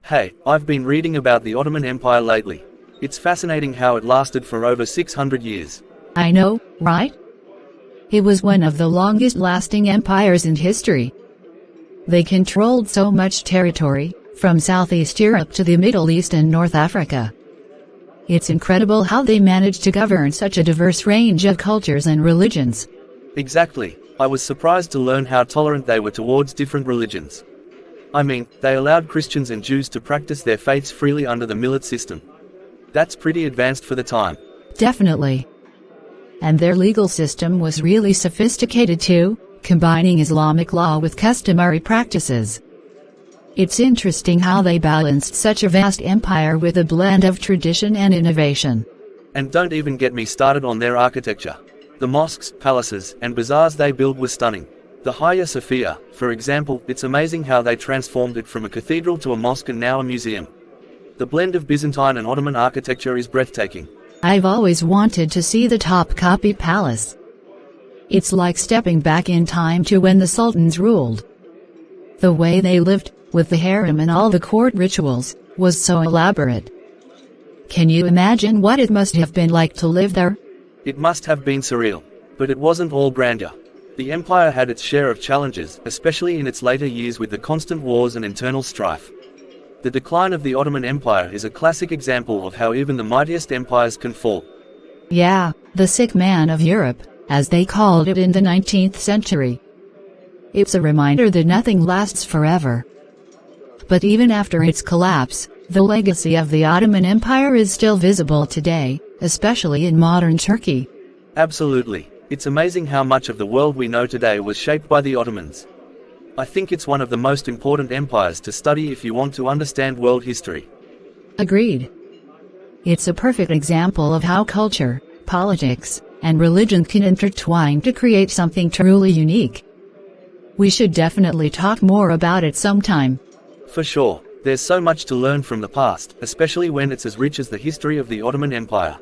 Hey, I've been reading about the Ottoman Empire lately. It's fascinating how it lasted for over 600 years. I know, right? It was one of the longest-lasting empires in history. They controlled so much territory, from Southeast Europe to the Middle East and North Africa. It's incredible how they managed to govern such a diverse range of cultures and religions. Exactly. I was surprised to learn how tolerant they were towards different religions. I mean, they allowed Christians and Jews to practice their faiths freely under the millet system. That's pretty advanced for the time. Definitely. And their legal system was really sophisticated too, combining Islamic law with customary practices. It's interesting how they balanced such a vast empire with a blend of tradition and innovation. And don't even get me started on their architecture. The mosques, palaces, and bazaars they built were stunning. The Hagia Sophia, for example, it's amazing how they transformed it from a cathedral to a mosque and now a museum. The blend of Byzantine and Ottoman architecture is breathtaking. I've always wanted to see the Topkapi Palace. It's like stepping back in time to when the sultans ruled. The way they lived, with the harem and all the court rituals, was so elaborate. Can you imagine what it must have been like to live there? It must have been surreal. But it wasn't all grandeur. The empire had its share of challenges, especially in its later years with the constant wars and internal strife. The decline of the Ottoman Empire is a classic example of how even the mightiest empires can fall. Yeah, the sick man of Europe, as they called it in the 19th century. It's a reminder that nothing lasts forever. But even after its collapse, the legacy of the Ottoman Empire is still visible today, especially in modern Turkey. Absolutely. It's amazing how much of the world we know today was shaped by the Ottomans. I think it's one of the most important empires to study if you want to understand world history. Agreed. It's a perfect example of how culture, politics, and religion can intertwine to create something truly unique. We should definitely talk more about it sometime. For sure. There's so much to learn from the past, especially when it's as rich as the history of the Ottoman Empire.